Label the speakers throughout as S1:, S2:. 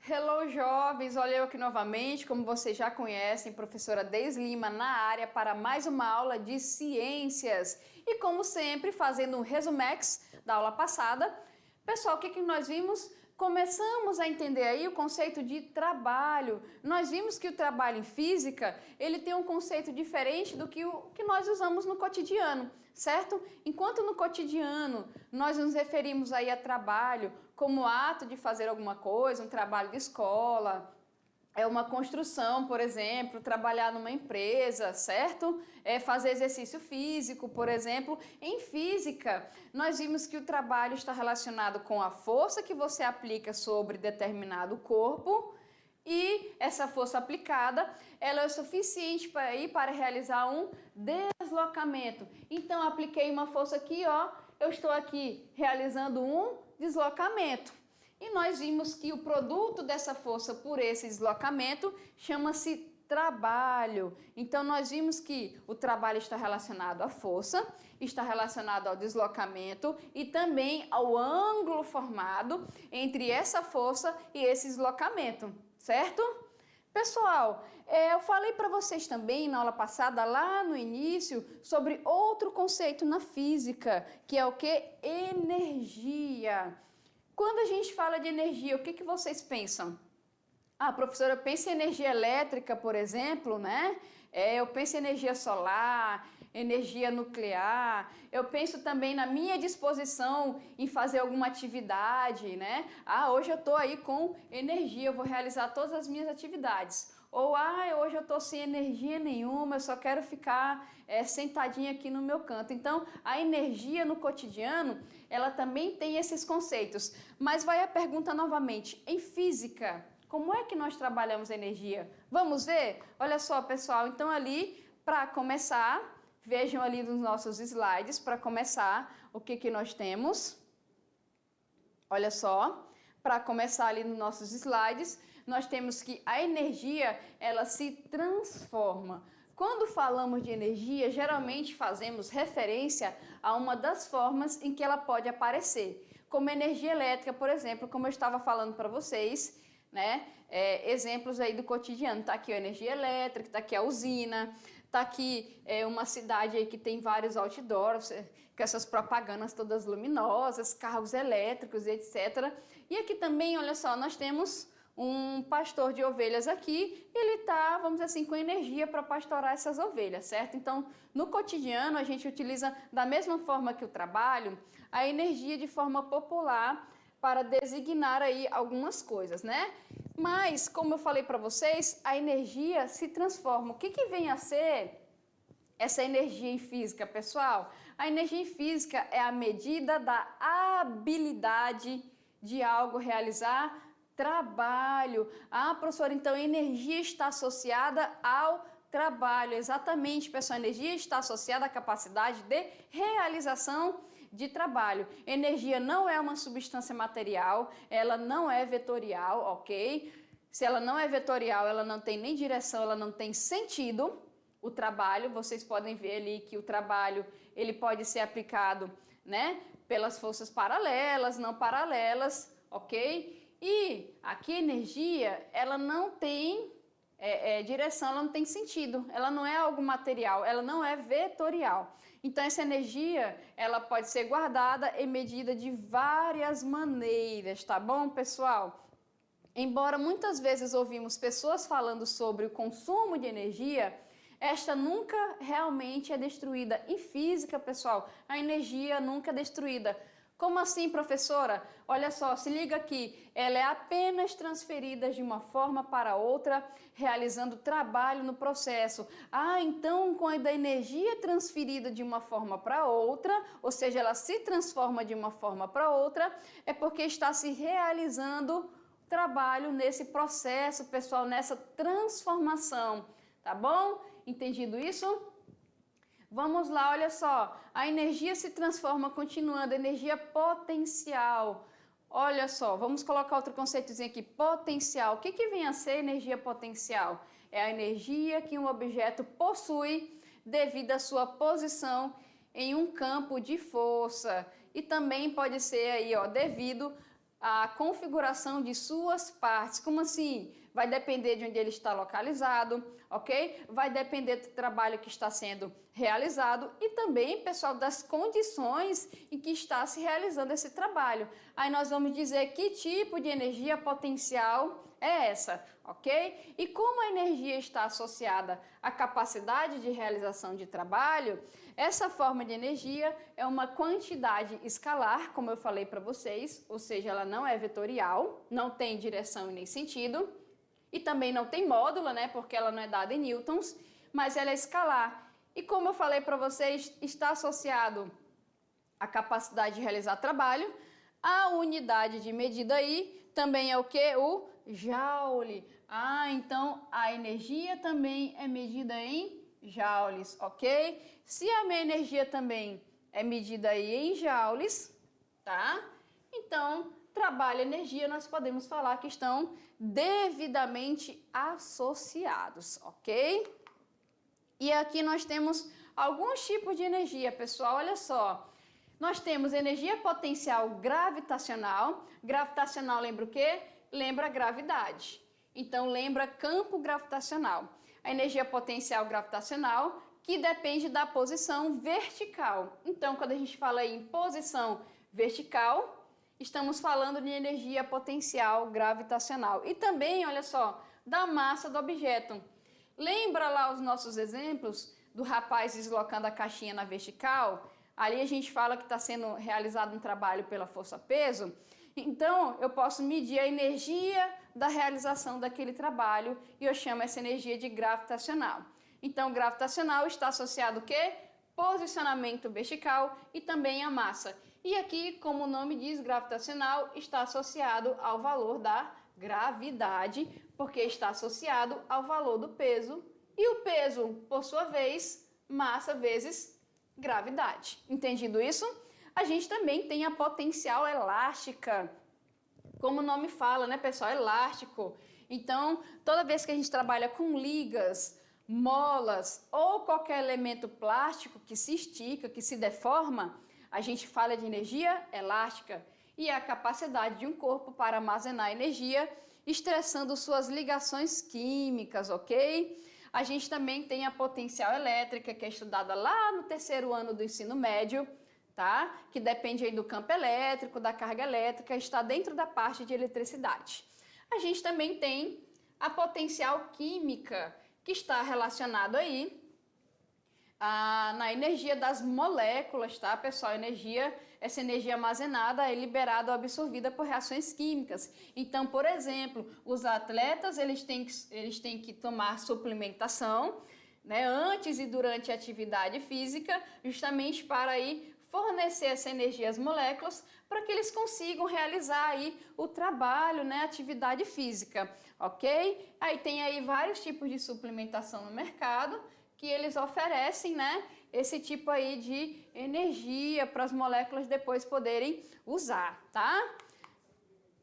S1: Hello, jovens! Olha eu aqui novamente, como vocês já conhecem, professora Deise Lima na área para mais uma aula de ciências. E como sempre, fazendo um resumex da aula passada. Pessoal, o que nós vimos? Começamos a entender aí o conceito de trabalho. Nós vimos que o trabalho em física, ele tem um conceito diferente do que o que nós usamos no cotidiano, certo? Enquanto no cotidiano nós nos referimos aí a trabalho como ato de fazer alguma coisa, um trabalho de escola, é uma construção, por exemplo, trabalhar numa empresa, certo? É fazer exercício físico, por exemplo. Em física, nós vimos que o trabalho está relacionado com a força que você aplica sobre determinado corpo e essa força aplicada, ela é suficiente para realizar um deslocamento. Então, apliquei uma força aqui, ó, eu estou aqui realizando um deslocamento. E nós vimos que o produto dessa força por esse deslocamento chama-se trabalho. Então nós vimos que o trabalho está relacionado à força, está relacionado ao deslocamento e também ao ângulo formado entre essa força e esse deslocamento, certo? Pessoal, eu falei para vocês também na aula passada, lá no início, sobre outro conceito na física, que é o que? Energia. Quando a gente fala de energia, o que vocês pensam? Ah, professora, pensa em energia elétrica, por exemplo, né? Eu penso em energia solar, energia nuclear. Eu penso também na minha disposição em fazer alguma atividade, né? Ah, hoje eu estou aí com energia, eu vou realizar todas as minhas atividades. Ou, hoje eu estou sem energia nenhuma, eu só quero ficar sentadinha aqui no meu canto. Então, a energia no cotidiano, ela também tem esses conceitos. Mas vai a pergunta novamente, em física, como é que nós trabalhamos a energia? Vamos ver? Olha só, pessoal, então ali, para começar, vejam ali nos nossos slides, para começar, o que nós temos. Olha só, para começar ali nos nossos slides, nós temos que a energia, ela se transforma. Quando falamos de energia, geralmente fazemos referência a uma das formas em que ela pode aparecer, como energia elétrica, por exemplo, como eu estava falando para vocês, né? Exemplos aí do cotidiano, tá aqui a energia elétrica, tá aqui a usina, tá aqui uma cidade aí que tem vários outdoors, com essas propagandas todas luminosas, carros elétricos, etc. E aqui também, olha só, nós temos um pastor de ovelhas aqui, ele tá, vamos dizer assim, com energia para pastorar essas ovelhas, certo? Então, no cotidiano, a gente utiliza da mesma forma que o trabalho, a energia de forma popular, para designar aí algumas coisas, né? Mas, como eu falei para vocês, a energia se transforma. O que vem a ser essa energia em física, pessoal? A energia em física é a medida da habilidade de algo realizar trabalho. Ah, professora, então a energia está associada ao trabalho. Exatamente, pessoal, a energia está associada à capacidade de realização de trabalho. Energia não é uma substância material, ela não é vetorial, ok? Se ela não é vetorial, ela não tem nem direção, ela não tem sentido. O trabalho, vocês podem ver ali que o trabalho, ele pode ser aplicado, né, pelas forças paralelas, não paralelas, ok? E aqui a energia, ela não tem direção, ela não tem sentido, ela não é algo material, ela não é vetorial. Então essa energia, ela pode ser guardada e medida de várias maneiras, tá bom, pessoal? Embora muitas vezes ouvimos pessoas falando sobre o consumo de energia, esta nunca realmente é destruída. Em física, pessoal, a energia nunca é destruída. Como assim, professora? Olha só, se liga aqui, ela é apenas transferida de uma forma para outra, realizando trabalho no processo. Ah, então quando a energia é transferida de uma forma para outra, ou seja, ela se transforma de uma forma para outra, é porque está se realizando trabalho nesse processo, pessoal, nessa transformação, tá bom? Entendido isso? Vamos lá, olha só, a energia se transforma continuando, energia potencial. Olha só, vamos colocar outro conceitozinho aqui, potencial. O que vem a ser energia potencial? É a energia que um objeto possui devido à sua posição em um campo de força. E também pode ser aí, ó, devido a configuração de suas partes. Como assim? Vai depender de onde ele está localizado, ok? Vai depender do trabalho que está sendo realizado e também, pessoal, das condições em que está se realizando esse trabalho. Aí nós vamos dizer que tipo de energia potencial é essa, ok? E como a energia está associada à capacidade de realização de trabalho, essa forma de energia é uma quantidade escalar, como eu falei para vocês, ou seja, ela não é vetorial, não tem direção e nem sentido, e também não tem módulo, né, porque ela não é dada em newtons, mas ela é escalar. E como eu falei para vocês, está associado à capacidade de realizar trabalho. A unidade de medida aí também é o que? O joule. Então a energia também é medida em joules, ok? Se a minha energia também é medida aí em joules, tá? Então, trabalho e energia nós podemos falar que estão devidamente associados, ok? E aqui nós temos alguns tipos de energia, pessoal, olha só. Nós temos energia potencial gravitacional. Gravitacional lembra o quê? Lembra gravidade. Então, lembra campo gravitacional. A energia potencial gravitacional, que depende da posição vertical. Então, quando a gente fala em posição vertical, estamos falando de energia potencial gravitacional. E também, olha só, da massa do objeto. Lembra lá os nossos exemplos do rapaz deslocando a caixinha na vertical? Ali a gente fala que está sendo realizado um trabalho pela força-peso. Então, eu posso medir a energia da realização daquele trabalho e eu chamo essa energia de gravitacional. Então, gravitacional está associado ao quê? Posicionamento vertical e também a massa. E aqui, como o nome diz, gravitacional está associado ao valor da gravidade, porque está associado ao valor do peso. E o peso, por sua vez, massa vezes gravidade. Entendido isso? A gente também tem a potencial elástica. Como o nome fala, né, pessoal? Elástico. Então, toda vez que a gente trabalha com ligas, molas ou qualquer elemento plástico que se estica, que se deforma, a gente fala de energia elástica e é a capacidade de um corpo para armazenar energia, estressando suas ligações químicas, ok? A gente também tem a potencial elétrica, que é estudada lá no terceiro ano do ensino médio, tá? Que depende aí do campo elétrico, da carga elétrica, está dentro da parte de eletricidade. A gente também tem a potencial química, que está relacionado aí na energia das moléculas, tá, pessoal? Essa energia armazenada é liberada ou absorvida por reações químicas. Então, por exemplo, os atletas, eles têm que tomar suplementação, né, antes e durante a atividade física, justamente para aí fornecer essa energia às moléculas para que eles consigam realizar aí o trabalho, né, atividade física, ok? Aí tem aí vários tipos de suplementação no mercado que eles oferecem, né, esse tipo aí de energia para as moléculas depois poderem usar, tá?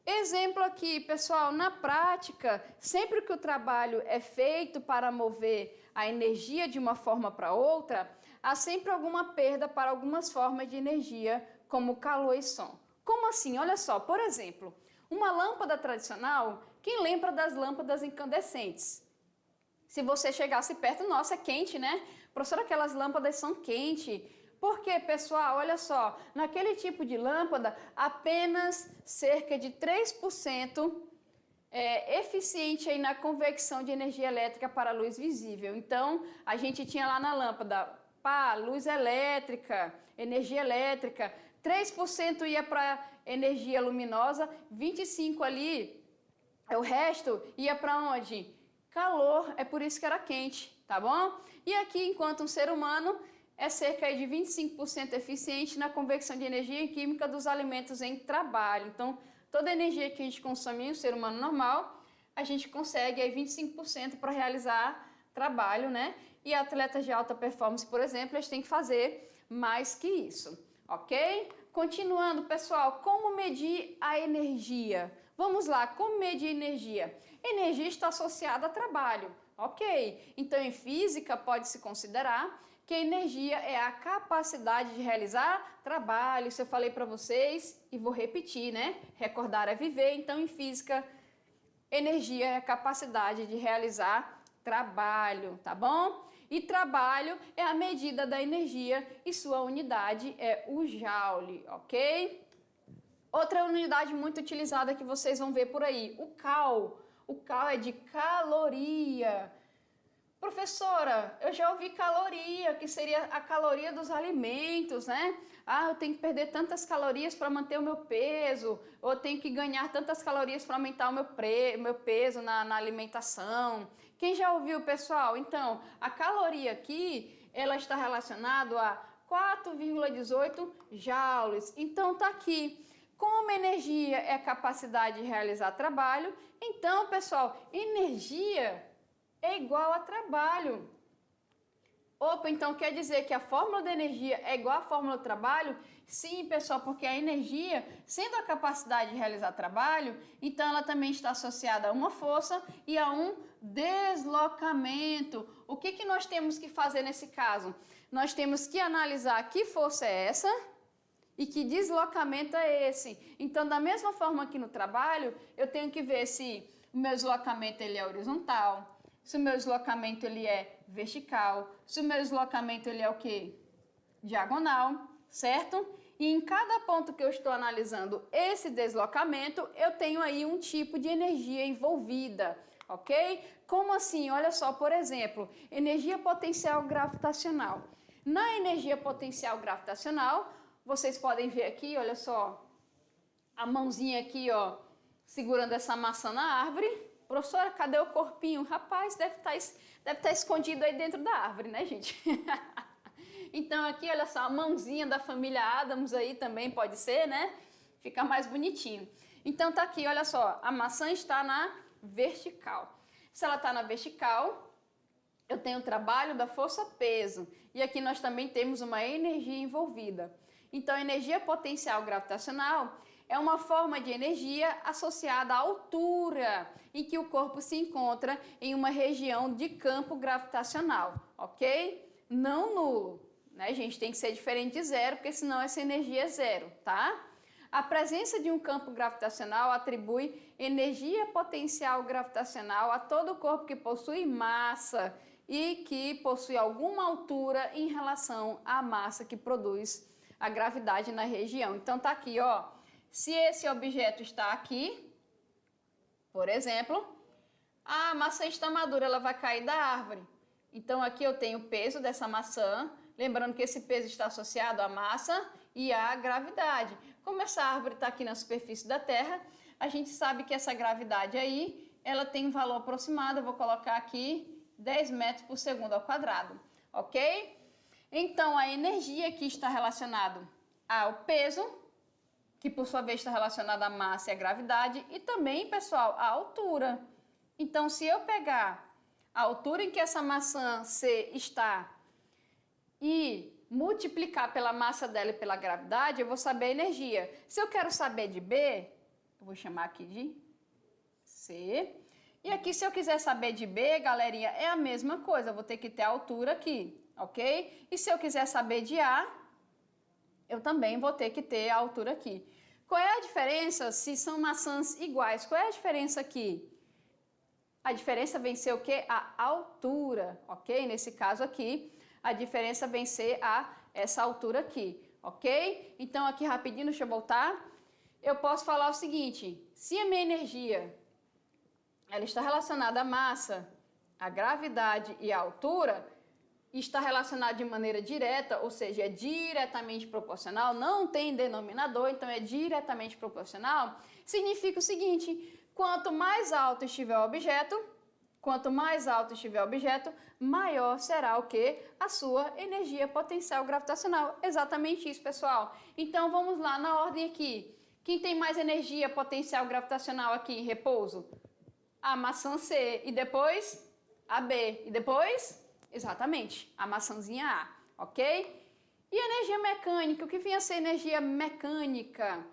S1: Exemplo aqui, pessoal, na prática, sempre que o trabalho é feito para mover a energia de uma forma para outra, há sempre alguma perda para algumas formas de energia, como calor e som. Como assim? Olha só, por exemplo, uma lâmpada tradicional, quem lembra das lâmpadas incandescentes? Se você chegasse perto, nossa, é quente, né? Professora, aquelas lâmpadas são quentes. Por quê, pessoal? Olha só, naquele tipo de lâmpada, apenas cerca de 3% é eficiente aí na conversão de energia elétrica para a luz visível. Então, a gente tinha lá na lâmpada, luz elétrica, energia elétrica, 3% ia para energia luminosa, 25% ali, o resto ia para onde? Calor, é por isso que era quente, tá bom? E aqui, enquanto um ser humano, é cerca de 25% eficiente na conversão de energia química dos alimentos em trabalho. Então, toda a energia que a gente consome em um ser humano normal, a gente consegue aí 25% para realizar trabalho, né? E atletas de alta performance, por exemplo, eles têm que fazer mais que isso, ok? Continuando, pessoal, como medir a energia? Vamos lá, como medir energia? Energia está associada a trabalho, ok? Então, em física, pode-se considerar que energia é a capacidade de realizar trabalho. Isso eu falei para vocês e vou repetir, né? Recordar é viver. Então, em física, energia é a capacidade de realizar trabalho, tá bom? E trabalho é a medida da energia e sua unidade é o joule, ok? Outra unidade muito utilizada que vocês vão ver por aí, o cal. O cal é de caloria. Professora, eu já ouvi caloria, que seria a caloria dos alimentos, né? Ah, eu tenho que perder tantas calorias para manter o meu peso, ou eu tenho que ganhar tantas calorias para aumentar o meu peso na alimentação. Quem já ouviu, pessoal? Então, a caloria aqui, ela está relacionada a 4,18 joules. Então, tá aqui. Como energia é a capacidade de realizar trabalho, então, pessoal, energia é igual a trabalho. Opa, então quer dizer que a fórmula da energia é igual à fórmula do trabalho? Sim, pessoal, porque a energia, sendo a capacidade de realizar trabalho, então ela também está associada a uma força e a um deslocamento. O que nós temos que fazer nesse caso? Nós temos que analisar que força é essa e que deslocamento é esse. Então, da mesma forma que no trabalho, eu tenho que ver se o meu deslocamento ele é horizontal, se o meu deslocamento ele é vertical, se o meu deslocamento ele é o quê? Diagonal, certo? E em cada ponto que eu estou analisando esse deslocamento, eu tenho aí um tipo de energia envolvida, ok? Como assim? Olha só, por exemplo, energia potencial gravitacional. Na energia potencial gravitacional, vocês podem ver aqui, olha só, a mãozinha aqui, ó, segurando essa maçã na árvore. Professora, cadê o corpinho? Rapaz, deve estar escondido aí dentro da árvore, né, gente? Então, aqui, olha só, a mãozinha da família Adams aí também pode ser, né? Fica mais bonitinho. Então, tá aqui, olha só, a maçã está na vertical. Se ela está na vertical, eu tenho o trabalho da força-peso. E aqui nós também temos uma energia envolvida. Então, a energia potencial gravitacional é uma forma de energia associada à altura em que o corpo se encontra em uma região de campo gravitacional, ok? Não nulo, né, gente? Tem que ser diferente de zero, porque senão essa energia é zero, tá? A presença de um campo gravitacional atribui energia potencial gravitacional a todo o corpo que possui massa e que possui alguma altura em relação à massa que produz a gravidade na região. Então tá aqui, ó. Se esse objeto está aqui, por exemplo, a maçã está madura, ela vai cair da árvore. Então aqui eu tenho o peso dessa maçã, lembrando que esse peso está associado à massa e à gravidade. Como essa árvore está aqui na superfície da Terra, a gente sabe que essa gravidade aí, ela tem um valor aproximado, eu vou colocar aqui 10 metros por segundo ao quadrado, ok? Então a energia aqui está relacionada ao peso, que por sua vez está relacionada à massa e à gravidade, e também, pessoal, à altura. Então, se eu pegar a altura em que essa maçã C está e multiplicar pela massa dela e pela gravidade, eu vou saber a energia. Se eu quero saber de B, eu vou chamar aqui de C. E aqui, se eu quiser saber de B, galerinha, é a mesma coisa, eu vou ter que ter a altura aqui, ok? E se eu quiser saber de A, eu também vou ter que ter a altura aqui. Qual é a diferença se são maçãs iguais? Qual é a diferença aqui? A diferença vem ser o quê? A altura, ok? Nesse caso aqui, a diferença vem ser essa altura aqui, ok? Então, aqui rapidinho, deixa eu voltar. Eu posso falar o seguinte, se a minha energia ela está relacionada à massa, à gravidade e à altura, está relacionado de maneira direta, ou seja, é diretamente proporcional, não tem denominador, então é diretamente proporcional, significa o seguinte, quanto mais alto estiver o objeto, maior será o quê? A sua energia potencial gravitacional. Exatamente isso, pessoal. Então, vamos lá na ordem aqui. Quem tem mais energia potencial gravitacional aqui em repouso? A maçã C. E depois? A B. E depois? Exatamente, a maçãzinha A, ok? E energia mecânica, o que vem a ser energia mecânica?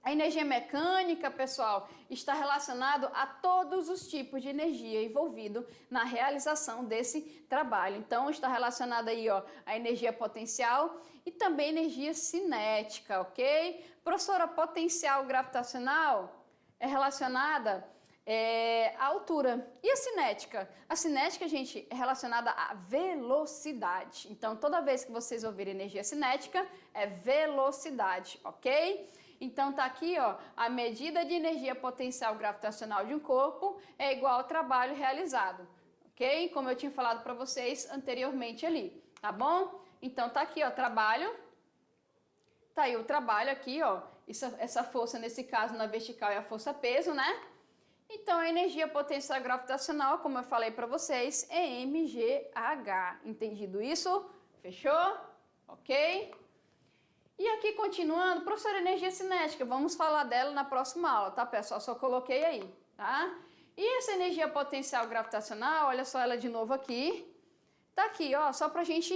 S1: A energia mecânica, pessoal, está relacionado a todos os tipos de energia envolvido na realização desse trabalho. Então, está relacionada aí, ó, a energia potencial e também energia cinética, ok? Professora, potencial gravitacional é relacionada à altura. E a cinética? A cinética, gente, é relacionada à velocidade. Então, toda vez que vocês ouvirem energia cinética, é velocidade, ok? Então, tá aqui, ó, a medida de energia potencial gravitacional de um corpo é igual ao trabalho realizado, ok? Como eu tinha falado para vocês anteriormente ali, tá bom? Então, tá aqui, ó, trabalho. Tá aí o trabalho aqui, ó, essa força, nesse caso, na vertical é a força-peso, né? Então, a energia potencial gravitacional, como eu falei para vocês, é mgh. Entendido isso? Fechou? Ok? E aqui, continuando, professora, energia cinética, vamos falar dela na próxima aula, tá, pessoal? Só coloquei aí, tá? E essa energia potencial gravitacional, olha só ela de novo aqui. Tá aqui, ó, só pra gente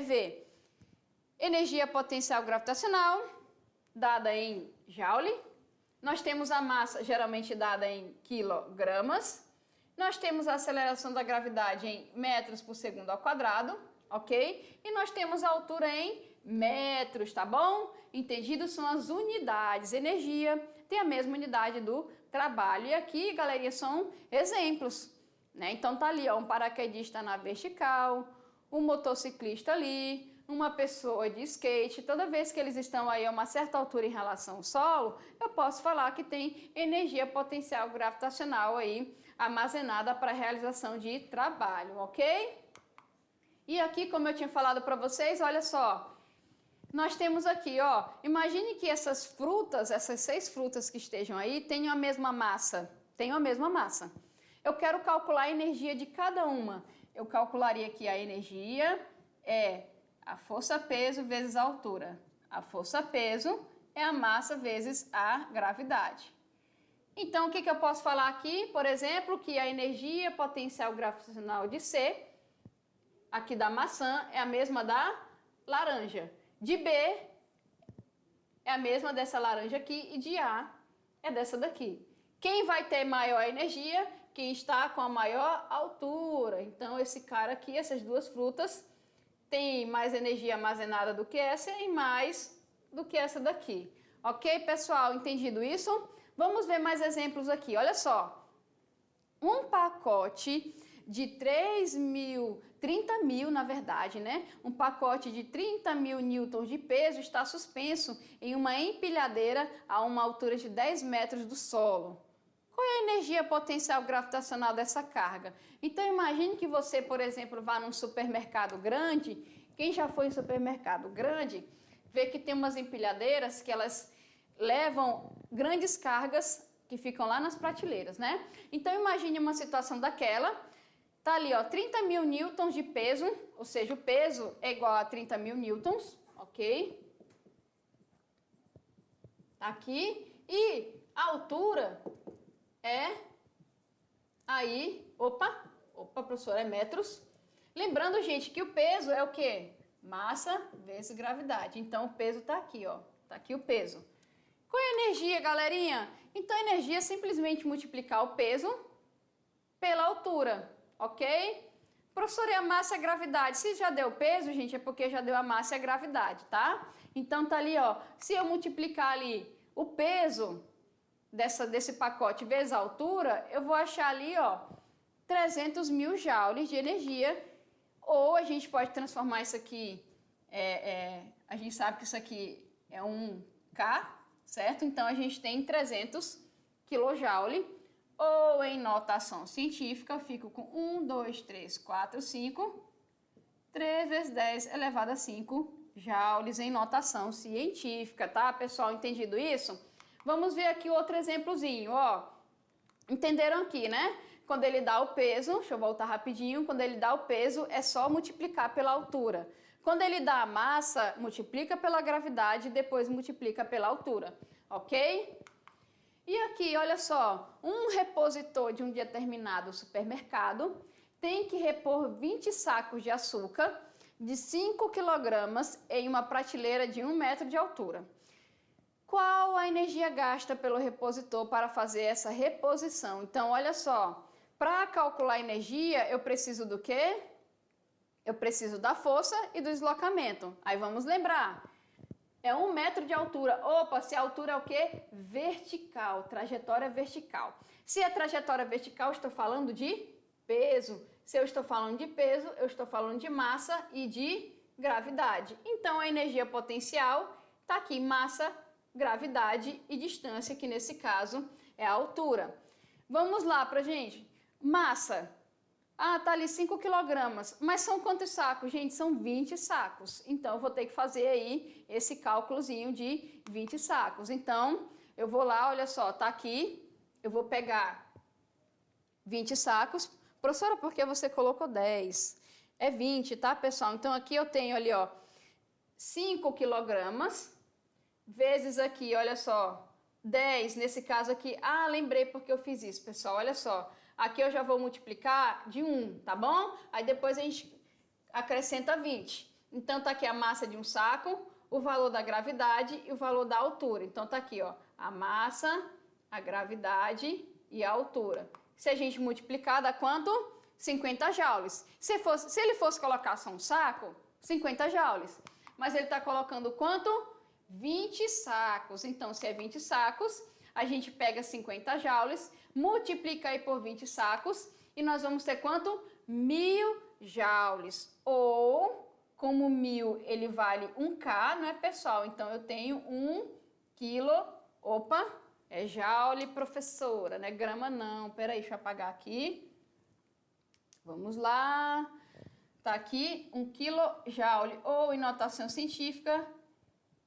S1: ver. Energia potencial gravitacional, dada em joule. Nós temos a massa, geralmente dada em quilogramas. Nós temos a aceleração da gravidade em metros por segundo ao quadrado, ok? E nós temos a altura em metros, tá bom? Entendido? São as unidades. Energia tem a mesma unidade do trabalho. E aqui, galerinha, são exemplos, né? Então tá ali, ó, um paraquedista na vertical, um motociclista ali, uma pessoa de skate. Toda vez que eles estão aí a uma certa altura em relação ao solo, eu posso falar que tem energia potencial gravitacional aí armazenada para a realização de trabalho, ok? E aqui, como eu tinha falado para vocês, olha só, nós temos aqui, ó, imagine que essas frutas, essas 6 frutas que estejam aí, tenham a mesma massa, Eu quero calcular a energia de cada uma. Eu calcularia aqui a energia a força-peso vezes a altura. A força-peso é a massa vezes a gravidade. Então, o que eu posso falar aqui? Por exemplo, que a energia potencial gravitacional de C, aqui da maçã, é a mesma da laranja. De B é a mesma dessa laranja aqui e de A é dessa daqui. Quem vai ter maior energia? Quem está com a maior altura. Então, esse cara aqui, essas duas frutas, tem mais energia armazenada do que essa e mais do que essa daqui. Ok, pessoal? Entendido isso? Vamos ver mais exemplos aqui. Olha só. Um pacote de 30 mil, na verdade, né? Um pacote de 30 mil newtons de peso está suspenso em uma empilhadeira a uma altura de 10 metros do solo. Qual é a energia potencial gravitacional dessa carga? Então, imagine que você, por exemplo, vá num supermercado grande. Quem já foi em supermercado grande, vê que tem umas empilhadeiras que elas levam grandes cargas que ficam lá nas prateleiras, né? Então, imagine uma situação daquela. Tá ali, ó, 30 mil newtons de peso, ou seja, o peso é igual a 30 mil newtons, ok? Tá aqui. E a altura é aí, opa, professora, é metros. Lembrando, gente, que o peso é o quê? Massa vezes gravidade. Então, o peso tá aqui, ó. Tá aqui o peso. Qual é a energia, galerinha? Então, a energia é simplesmente multiplicar o peso pela altura, ok? Professora, e a massa e a gravidade? Se já deu peso, gente, é porque já deu a massa e a gravidade, tá? Então, tá ali, ó. Se eu multiplicar ali o peso desse pacote vezes a altura, eu vou achar ali, ó, 300 mil joules de energia. Ou a gente pode transformar isso aqui, a gente sabe que isso aqui é um K, certo? Então, a gente tem 300 kJ. Ou em notação científica, eu fico com 1, 2, 3, 4, 5, 3 vezes 10 elevado a 5 joules em notação científica, tá, pessoal? Entendido isso? Vamos ver aqui outro exemplozinho, ó. Entenderam aqui, né? Quando ele dá o peso, deixa eu voltar rapidinho, quando ele dá o peso é só multiplicar pela altura. Quando ele dá a massa, multiplica pela gravidade e depois multiplica pela altura, ok? E aqui, olha só, um repositor de um determinado supermercado tem que repor 20 sacos de açúcar de 5 kg em uma prateleira de 1 metro de altura. Qual a energia gasta pelo repositor para fazer essa reposição? Então, olha só, para calcular a energia, eu preciso do quê? Eu preciso da força e do deslocamento. Aí vamos lembrar, é 1 metro de altura. Opa, se a altura é o quê? Vertical, trajetória vertical. Se é trajetória vertical, estou falando de peso. Se eu estou falando de peso, eu estou falando de massa e de gravidade. Então, a energia potencial está aqui, massa, gravidade e distância, que nesse caso é a altura. Vamos lá pra gente. Massa. Tá ali 5 quilogramas. Mas são quantos sacos, gente? São 20 sacos. Então, eu vou ter que fazer aí esse cálculozinho de 20 sacos. Então, eu vou lá, olha só, tá aqui. Eu vou pegar 20 sacos. Professora, por que você colocou 10? É 20, tá, pessoal? Então, aqui eu tenho ali, ó, 5 quilogramas, vezes aqui, olha só, 10, nesse caso aqui. Lembrei porque eu fiz isso, pessoal, olha só. Aqui eu já vou multiplicar de 1, tá bom? Aí depois a gente acrescenta 20. Então, tá aqui a massa de um saco, o valor da gravidade e o valor da altura. Então, tá aqui, ó, a massa, a gravidade e a altura. Se a gente multiplicar, dá quanto? 50 joules. Se ele fosse colocar só um saco, 50 joules. Mas ele está colocando quanto? 20 sacos. Então, se é 20 sacos, a gente pega 50 joules, multiplica aí por 20 sacos e nós vamos ter quanto? 1000 joules. Ou, como 1000 ele vale 1K, não é, pessoal? Então, eu tenho 1 quilo... Opa! É joule, professora, não é grama não. Peraí, deixa eu apagar aqui. Vamos lá. Tá aqui 1 kJ, ou em notação científica,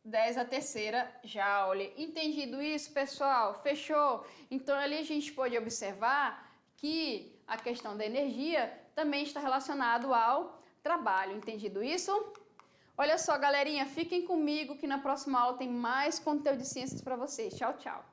S1: 10⁻³ joule. Entendido isso, pessoal? Fechou? Então, ali a gente pode observar que a questão da energia também está relacionado ao trabalho. Entendido isso? Olha só, galerinha, fiquem comigo que na próxima aula tem mais conteúdo de ciências para vocês. Tchau, tchau.